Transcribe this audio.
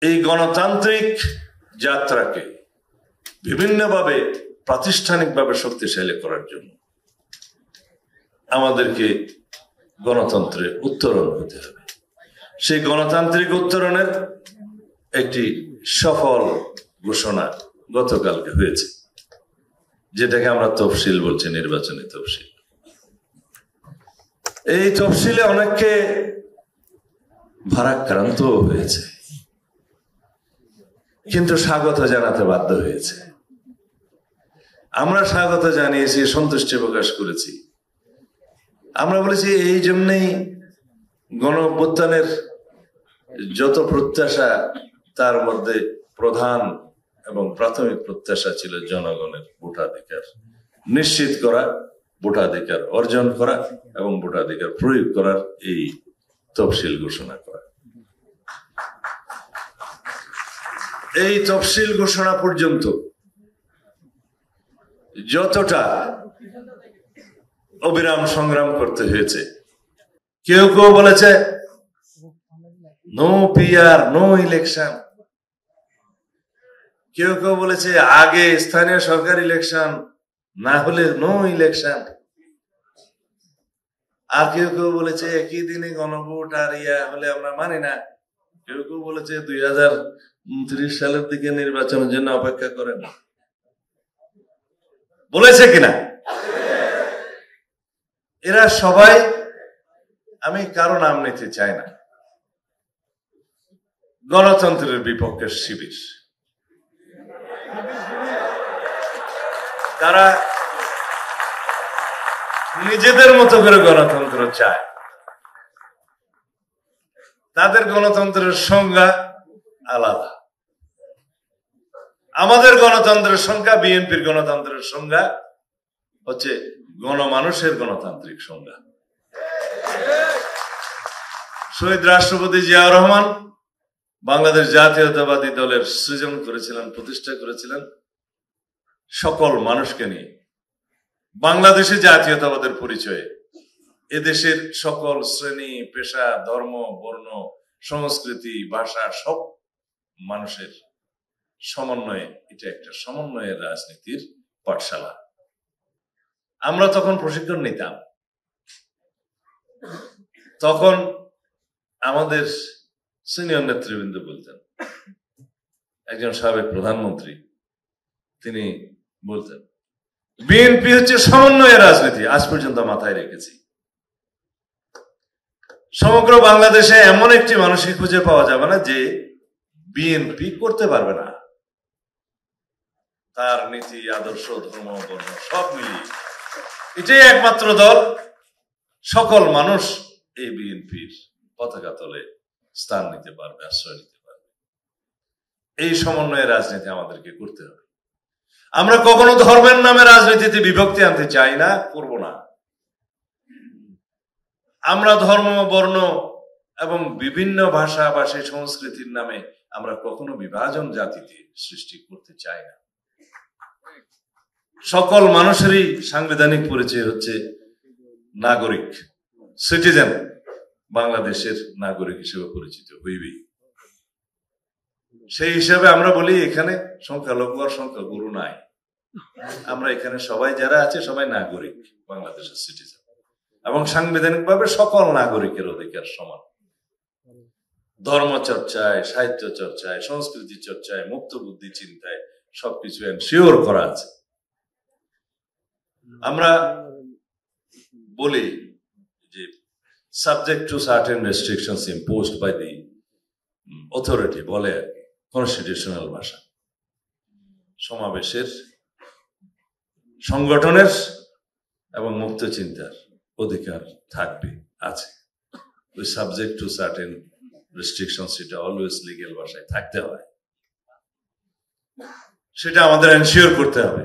এই গণতান্ত্রিক যাত্রাকে বিভিন্নভাবে প্রাতিষ্ঠানিকভাবে শক্তিশালী করার জন্য আমাদেরকে গণতন্ত্রে উত্তরণ হতে হবে। সেই গণতান্ত্রিক উত্তরণের একটি সফল ঘোষণা গতকালকে হয়েছে, যেটাকে আমরা তফসিল বলছি, নির্বাচনী তফসিল। এই তফসিলে অনেককে ভারাক্রান্ত হয়েছে, কিন্তু স্বাগত জানাতে বাধ্য হয়েছে। আমরা স্বাগত জানিয়েছি, সন্তুষ্টি প্রকাশ করেছি। আমরা বলেছি এই জন্যই গণ অভ্যুত্থানের যত প্রত্যাশা, তার মধ্যে প্রধান এবং প্রাথমিক প্রত্যাশা ছিল জনগণের ভোটাধিকার নিশ্চিত করা, ভোটাধিকার অর্জন করা এবং ভোটাধিকার প্রয়োগ করার এই তফসিল ঘোষণা করা। এই তফসিল ঘোষণা পর্যন্ত যতটা অবিরাম সংগ্রাম করতে হয়েছে, কেউ কেউ বলেছে নো পিআর নো ইলেকশন, কেউ কেউ বলেছে আগে স্থানীয় সরকার ইলেকশন, না হলে নো ইলেকশন, আর কেউ কেউ বলেছে একই দিনে গণভোট আর ইয়া হলে আমরা মানি না। কেউ কেউ বলেছে 2029 সালের দিকে নির্বাচনের জন্য অপেক্ষা করেন। বলেছে কিনা? এরা সবাই, আমি কারো নাম নিতে চাই না, গণতন্ত্রের বিপক্ষের শিবির। তারা নিজেদের মতো করে গণতন্ত্র চায়। তাদের গণতন্ত্রের সংজ্ঞা আলাদা। আমাদের গণতন্ত্রের সংজ্ঞা, বিএনপির গণতন্ত্রের সংজ্ঞা হচ্ছে গণমানুষের গণতান্ত্রিক সংজ্ঞা। শহীদ রাষ্ট্রপতি জিয়াউর রহমান বাংলাদেশ জাতীয়তাবাদী দলের সৃজন করেছিলেন, প্রতিষ্ঠা করেছিলেন সকল মানুষকে নিয়ে। বাংলাদেশে জাতীয়তাবাদের পরিচয়ে এদেশের সকল শ্রেণী, পেশা, ধর্ম, বর্ণ, সংস্কৃতি, ভাষা সব মানুষের সমন্বয়ে, এটা একটা সমন্বয়ের রাজনীতির পাঠশালা। আমরা তখন প্রশিক্ষণ নিতাম। তখন আমাদের সিনিয়র নেতৃবৃন্দ বলতেন, একজন সাবেক প্রধানমন্ত্রী তিনি বলতেন বিএনপি হচ্ছে সমন্বয়ের রাজনীতি। আজ পর্যন্ত মাথায় রেখেছি। সমগ্র বাংলাদেশে এমন একটি মানুষকে খুঁজে পাওয়া যাবে না যে বিএনপি করতে পারবে না। তার নীতি, আদর্শ, ধর্ম, বর্ণ সব মিলিয়ে এটাই একমাত্র দল, সকল মানুষ এই বিএনপির পতাকা তলে স্থান নিতে পারবে, আশ্রয় নিতে পারবে। এই সমন্বয়ের রাজনীতি আমাদেরকে করতে হবে। আমরা কখনো ধর্মের নামে রাজনীতিতে বিভক্তি আনতে চাই না, করব না। আমরা ধর্ম, বর্ণ এবং বিভিন্ন ভাষা, ভাষী, সংস্কৃতির নামে আমরা কখনো বিভাজন জাতিতে সৃষ্টি করতে চাই না। সকল মানুষেরই সাংবিধানিক পরিচয় হচ্ছে নাগরিক, সিটিজেন, বাংলাদেশের নাগরিক হিসেবে পরিচিত হইবেই। সেই হিসাবে আমরা বলি এখানে সংখ্যালঘু আর সংখ্যাগুরু নাই। আমরা এখানে সবাই যারা আছে সবাই নাগরিক, বাংলাদেশের সিটিজেন, এবং সাংবিধানিকভাবে সকল নাগরিকের অধিকার সমান। ধর্ম চর্চায়, সাহিত্য চর্চায়, সংস্কৃতি চর্চায়, মুক্ত বুদ্ধি চিন্তায় সবকিছু এনশিওর করা আছে। আমরা বলি যে subject to certain restrictions imposed by the authority, বলে আর কি কনস্টিটিউশনাল ভাষা। সমাবেশের, সংগঠনের এবং মুক্ত চিন্তার অধিকার থাকবে, আছে। ওই সাবজেক্ট টু সার্টেন রেস্ট্রিকশনস, এটা অলওয়েজ লিগ্যাল ভাষায় থাকতে হয়। সেটা আমাদের এনশিওর করতে হবে।